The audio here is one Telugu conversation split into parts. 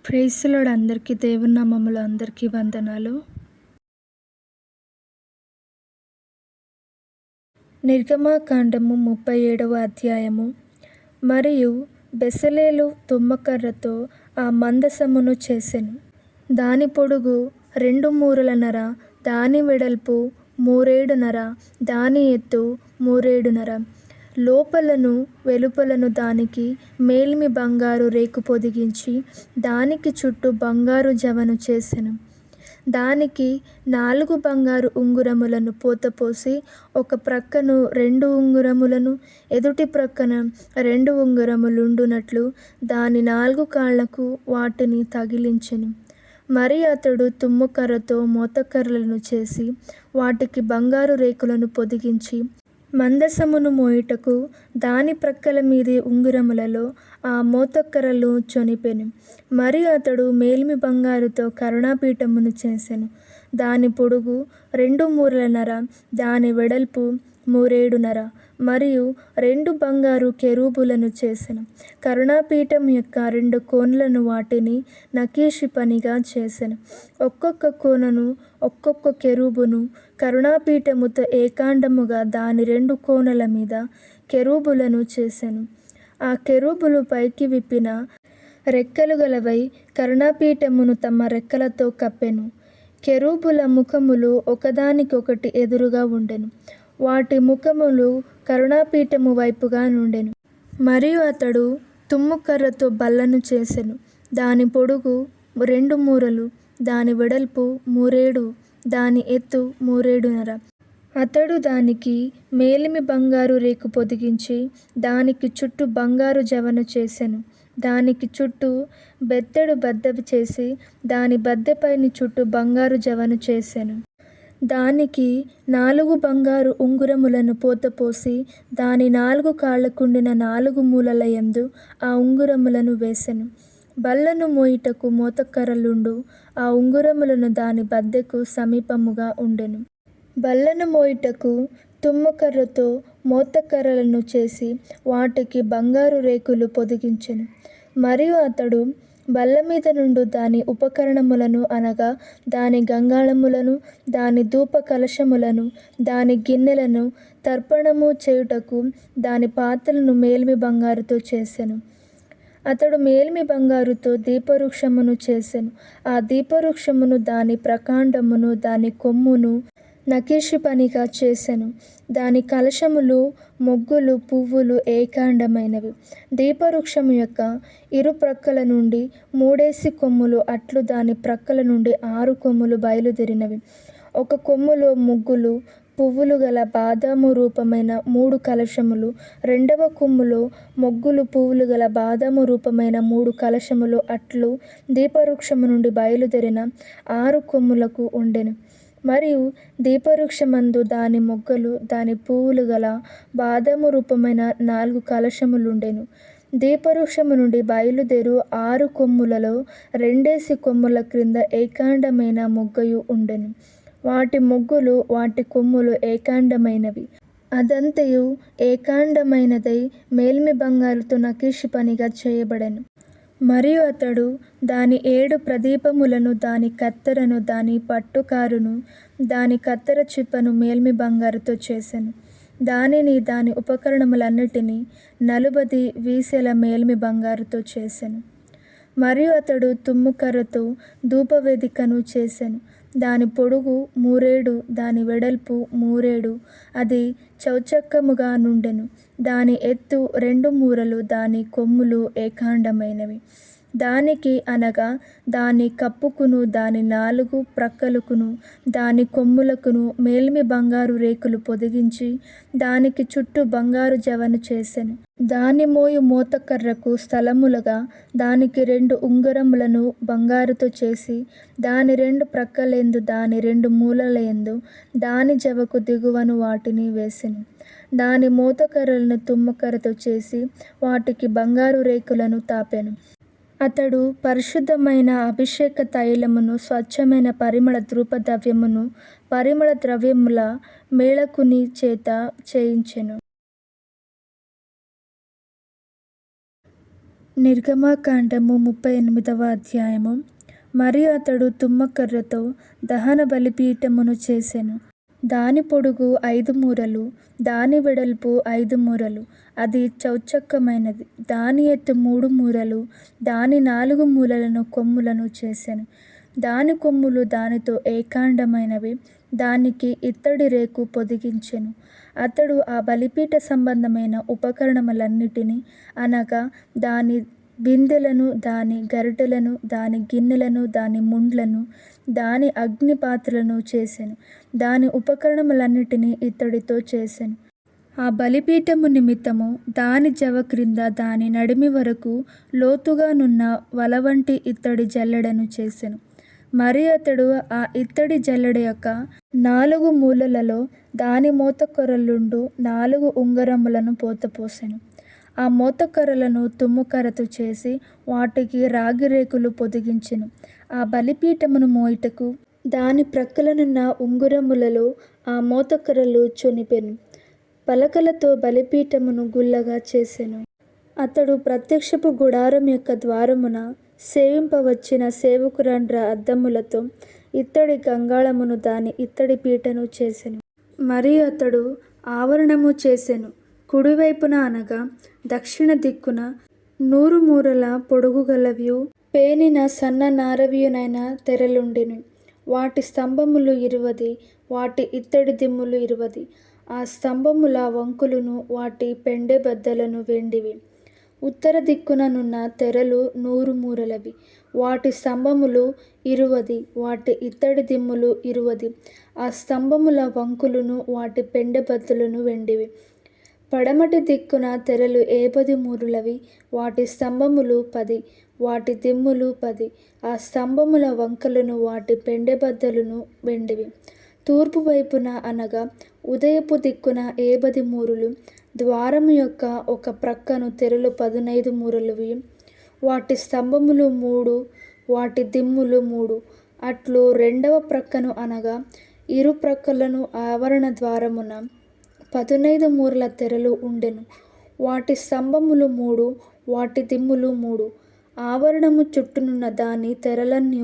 Praise the lord. అందరికీ దేవుని నామములో అందరికీ వందనాలు. నిర్గమకాండము 37వ అధ్యాయము. మరియు బెసలేలు తుమ్మకర్రతో ఆ మందసమును చేసెను. దాని పొడుగు 2 మూరలన్నర, దాని వెడల్పు మూరేడున్నర, దాని ఎత్తు మూరేడున్నర. లోపలను వెలుపలను దానికి మేలిమి బంగారు రేకు పొదిగించి దానికి చుట్టూ బంగారు జవను చేసెను. దానికి 4 బంగారు ఉంగురములను పోతపోసి ఒక ప్రక్కను 2 ఉంగురములను, ఎదుటి ప్రక్కన 2 ఉంగురములుండునట్లు దాని 4 కాళ్లకు వాటిని తగిలించెను. మరి అతడు తుమ్మకర్రతో మోతకర్రలను చేసి వాటికి బంగారు రేకులను పొదిగించి మందసమును మోయుటకు దాని ప్రక్కల మీది ఉంగురములలో ఆ మోతకర్రలు చొనిపెను. మరి అతడు మేలిమి బంగారుతో కరుణాపీఠమును చేసెను. దాని పొడుగు 2 మూరలన్నర, దాని వెడల్పు మూరేడున్నర. మరియు 2 బంగారు కెరూబులను చేసెను. కరుణాపీఠం యొక్క 2 కోనులను వాటిని నకీషు పనిగా చేసెను. ఒక్కొక్క కోనను ఒక్కొక్క కెరూబును కరుణాపీఠముతో ఏకాండముగా దాని 2 కోనల మీద కెరూబులను చేసెను. ఆ కెరూబులు పైకి విప్పిన రెక్కలు గలవై కరుణాపీఠమును తమ రెక్కలతో కప్పెను. కెరూబుల ముఖములు ఒకదానికొకటి ఎదురుగా ఉండెను. వాటి ముఖములు కరుణాపీఠము వైపుగా నుండెను. మరియు అతడు తుమ్మకర్రతో బల్లను చేసెను. దాని పొడుగు 2 మూరలు, దాని వెడల్పు మూరేడు, దాని ఎత్తు మూరేడున్నర. అతడు దానికి మేలిమి బంగారు రేకు పొదిగించి దానికి చుట్టూ బంగారు జవను చేసెను. దానికి చుట్టూ బెత్తెడు బద్ద చేసి దాని బద్దెపైన చుట్టూ బంగారు జవను చేసెను. దానికి 4 బంగారు ఉంగురములను పోతపోసి దాని 4 కాళ్లకుండిన 4 మూలల యందు ఆ ఉంగురములను వేసెను. బల్లను మోయుటకు మోతకర్రలుండు ఆ ఉంగురములను దాని బద్దెకు సమీపముగా ఉండెను. బల్లను మోయుటకు తుమ్మకర్రతో మోతకర్రలను చేసి వాటికి బంగారు రేకులు పొదిగించెను. మరియు అతడు బల్లమీద నుండు దాని ఉపకరణములను అనగా దాని గంగాళములను, దాని ధూప కలశములను, దాని గిన్నెలను, తర్పణము చేయుటకు దాని పాత్రలను మేలిమి బంగారుతో చేసెను. అతడు మేలిమి బంగారుతో దీపవృక్షమును చేసెను. ఆ దీపవృక్షమును, దాని ప్రకాండమును, దాని కొమ్మును నకీషు పనిగా చేసెను. దాని కలశములు, మొగ్గులు, పువ్వులు ఏకాండమైనవి. దీపవృక్షము యొక్క ఇరు ప్రక్కల నుండి 3 కొమ్ములు అట్లు దాని ప్రక్కల నుండి 6 కొమ్ములు బయలుదేరినవి. ఒక కొమ్ములో మొగ్గులు పువ్వులు గల బాదాము రూపమైన 3 కలశములు, 2వ కొమ్ములో మొగ్గులు పువ్వులు గల బాదాము రూపమైన 3 కలశములు అట్లు దీపవృక్షము నుండి బయలుదేరిన 6 కొమ్ములకు ఉండెను. మరియు దీపవృక్షమందు దాని మొగ్గలు, దాని పువ్వులు గల బాదాము రూపమైన 4 కలశములుండెను. దీపవృక్షము నుండి బయలుదేరు 6 కొమ్ములలో 2 కొమ్ముల క్రింద ఏకాండమైన మొగ్గయు ఉండెను. వాటి మొగ్గులు, వాటి కొమ్ములు ఏకాండమైనవి. అదంతయు ఏకాండమైనదై మేలిమి బంగారుతో నకీషు పనిగా చేయబడెను. మరియు అతడు దాని 7 ప్రదీపములను, దాని కత్తెరను, దాని పట్టుకారును, దాని కత్తెర చిప్పను మేలిమి బంగారుతో చేసెను. దానిని దాని ఉపకరణములన్నిటినీ 40 వీసెల మేలిమి బంగారుతో చేసెను. మరియు అతడు తుమ్మకర్రతో ధూపవేదికను చేసెను. దాని పొడుగు మూరేడు, దాని వెడల్పు మూరేడు, అది చౌచక్కముగా నుండెను. దాని ఎత్తు 2 మూరలు, దాని కొమ్ములు ఏకాండమైనవి. దానికి అనగా దాని కప్పుకును, దాని 4 ప్రక్కలకును, దాని కొమ్ములకును మేలిమి బంగారు రేకులు పొదిగించి దానికి చుట్టూ బంగారు జవను చేసెను. దాని మోయు మోతకర్రకు స్థలములుగా దానికి 2 ఉంగురములను బంగారుతో చేసి దాని 2 ప్రక్కలయందు, దాని 2 మూలల యందు దాని జవకు దిగువను వాటిని వేసెను. దాని మోతకర్రలను తుమ్మకర్రతో చేసి వాటికి బంగారు రేకులను తాపెను. అతడు పరిశుద్ధమైన అభిషేక తైలమును, స్వచ్ఛమైన పరిమళ ధూపద్రవ్యమును పరిమళ ద్రవ్యముల మేళకుని చేత చేయించెను. నిర్గమకాండము 38వ అధ్యాయము. మరియు అతడు తుమ్మకర్రతో దహన బలిపీఠమును చేసెను. దాని పొడుగు 5 మూరలు, దాని వెడల్పు 5 మూరలు, అది చౌచక్కమైనది. దాని ఎత్తు 3 మూరలు, దాని 4 మూలలను కొమ్ములను చేసెను. దాని కొమ్ములు దానితో ఏకాండమైనవి. దానికి ఇత్తడి రేకు పొదిగించెను. అతడు ఆ బలిపీఠ సంబంధమైన ఉపకరణములన్నిటినీ, అనగా దాని బిందెలను, దాని గరిటెలను, దాని గిన్నెలను, దాని ముండ్లను, దాని అగ్నిపాత్రలను చేసెను. దాని ఉపకరణములన్నిటినీ ఇత్తడితో చేసెను. ఆ బలిపీఠము నిమిత్తము దాని జవ క్రింద దాని నడిమి వరకు లోతుగా నున్న వలవంటి ఇత్తడి జల్లెడను చేసెను. మరియు అతడు ఆ ఇత్తడి జల్లెడ యొక్క 4 మూలలలో దాని మోతకొరలుండు 4 ఉంగరములను పోతపోసెను. ఆ మోతకర్రలను తుమ్మకర్రతో చేసి వాటికి రాగి రేకులు పొదిగించెను. ఆ బలిపీఠమును మోయుటకు దాని ప్రక్కలనున్న ఉంగరములలో ఆ మోతకర్రలు చొనిపెను. పలకలతో బలిపీఠమును గుల్లగా చేసెను. అతడు ప్రత్యక్షపు గుడారం యొక్క ద్వారమున సేవింపవచ్చిన సేవకురంధ్ర అద్దములతో ఇత్తడి గంగాళమును దాని ఇత్తడి పీటను చేసెను. మరియు అతడు ఆవరణము చేసెను. కుడివైపున అనగా దక్షిణ దిక్కున 100 మూరల పొడుగుగలవియు పేనిన సన్న నారవియునైన తెరలుండెను. వాటి స్తంభములు 20, వాటి ఇత్తడి దిమ్ములు 20. ఆ స్తంభముల వంకులను వాటి పెండె బద్దలను వెండివి. ఉత్తర దిక్కున నున్న తెరలు 100 మూరలవి. వాటి స్తంభములు 20, వాటి ఇత్తడి దిమ్ములు 20. ఆ స్తంభముల వంకులను వాటి పెండె బద్దలను వెండివి. పడమటి దిక్కున తెరలు 50 మూరలవి. వాటి స్తంభములు 10, వాటి దిమ్ములు 10. ఆ స్తంభముల వంకలను వాటి పెండె బద్దలను వెండివి. తూర్పు వైపున అనగా ఉదయపు దిక్కున 50 మూరలు. ద్వారము యొక్క ఒక ప్రక్కను తెరలు 15 మూరలవి. వాటి స్తంభములు 3, వాటి దిమ్ములు 3. అట్లు రెండవ ప్రక్కను అనగా ఇరు ప్రక్కలను ఆవరణ ద్వారమున 15 మూరల తెరలు ఉండెను. వాటి స్తంభములు 3, వాటి దిమ్ములు 3. ఆవరణము చుట్టూనున్న దాని తెరలన్నీ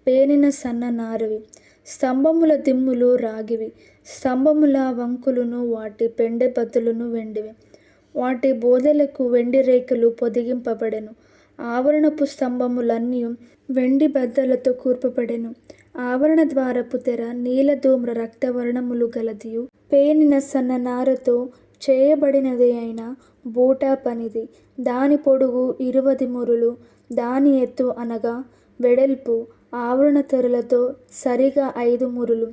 పేనిన సన్న నారవి. స్తంభముల దిమ్ములు రాగివి. స్తంభముల వంకులను వాటి పెండె బద్దలను వెండివి. వాటి బోదెలకు వెండి రేకులు పొదిగింపబడెను. ఆవరణపు స్తంభములన్నీ వెండి బద్దలతో కూర్పబడెను. ఆవరణ ద్వారపు తెర నీలధూమ్ర రక్తవర్ణములు గలదియు పేనిన సన్న నారతో చేయబడినది అయిన బూటా పనిది. దాని పొడుగు 20 మూరలు, దాని ఎత్తు అనగా వెడల్పు ఆవరణ తెరలతో సరిగా 5 మూరలు.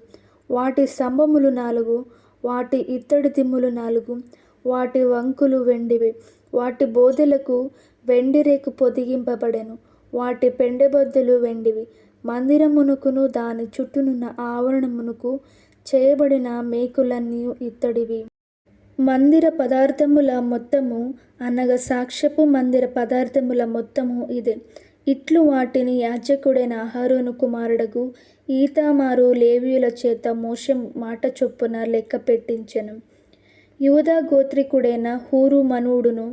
వాటి స్తంభములు 4, వాటి ఇత్తడి దిమ్ములు 4. వాటి వంకులు వెండివి. వాటి బోదెలకు వెండి రేకు పొదిగింపబడెను. వాటి పెండెబద్దలు వెండివి. మందిరమునకును దాని చుట్టూనున్న ఆవరణమునకు చేయబడిన మేకులన్నీ ఇత్తడివి. మందిర పదార్థముల మొత్తము అనగా సాక్ష్యపు మందిర పదార్థముల మొత్తము ఇదే. ఇట్లు వాటిని యాజకుడైన అహరోను కుమారుడగు ఈతామారు లేవీయుల చేత మోషే మాట చొప్పున లెక్క పెట్టించెను. యూదా గోత్రికుడైన హూరు మనువుడును,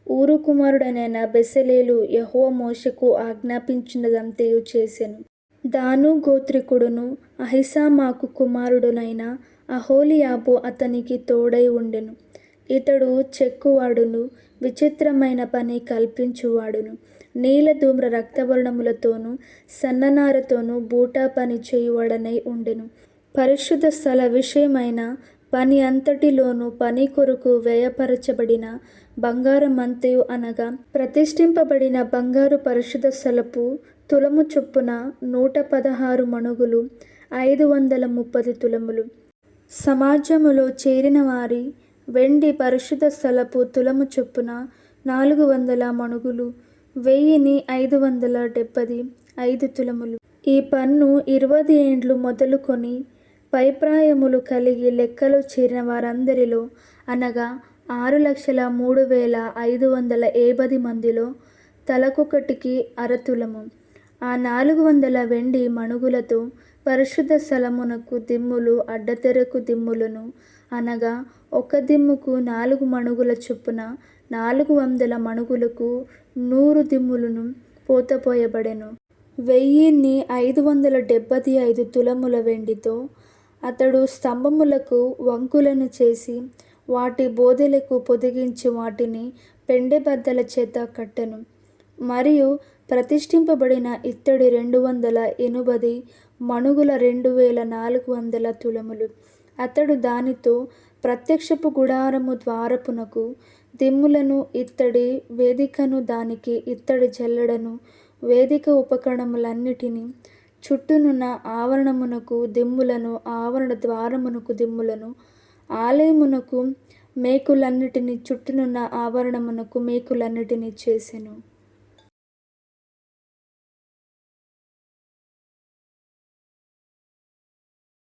ఊరు కుమారుడైన బెసలేలు యెహోవా మోషేకు ఆజ్ఞాపించినదంతయు చేసెను. దాను గోత్రికుడును అహిసామాకు కుమారుడునైన అహోలియాబు అతనికి తోడై ఉండెను. ఇతడు చెక్కువాడును, విచిత్రమైన పని కల్పించువాడును. నీలధూమ్ర రక్తవర్ణములతోనూ సన్ననారతోనూ బూటా పని చేయువాడనై ఉండెను. పరిశుద్ధ స్థల విషయమైన పని అంతటిలోనూ పని కొరకు వ్యయపరచబడిన బంగారమంతయు అనగా ప్రతిష్ఠింపబడిన బంగారు పరిశుద్ధ స్థలపు తులము చొప్పున 116 మణుగులు, 530 తులములు. సమాజములో చేరిన వారి వెండి పరిశుద్ధ స్థలపు తులము చొప్పున 400 మణుగులు, 1575 తులములు. ఈ పన్ను 20 ఏండ్లు మొదలుకొని పైప్రాయములు కలిగి లెక్కలో చేరిన వారందరిలో అనగా 6,03,580 మందిలో తలకొకటికి అరతులము. ఆ 400 వెండి మణుగులతో పరిశుద్ధ స్థలమునకు దిమ్ములు, అడ్డతెరకు దిమ్ములను అనగా ఒక దిమ్ముకు 4 మణుగుల చొప్పున 400 మణుగులకు 100 దిమ్ములను పోతపోయబడెను. 1575 తులముల వెండితో అతడు స్తంభములకు వంకులను చేసి వాటి బోదెలకు పొదిగించి వాటిని పెండెబద్దల చేత కట్టెను. మరియు ప్రతిష్ఠింపబడిన ఇత్తడి 280 మణుగుల 2400 తులములు. అతడు దానితో ప్రత్యక్షపు గుడారము ద్వారపునకు దిమ్ములను, ఇత్తడి వేదికను, దానికి ఇత్తడి జల్లెడను, వేదిక ఉపకరణములన్నిటినీ, చుట్టూనున్న ఆవరణమునకు దిమ్ములను, ఆవరణ ద్వారమునకు దిమ్ములను, ఆలయమునకు మేకులన్నిటినీ, చుట్టూనున్న ఆవరణమునకు మేకులన్నిటినీ చేసెను.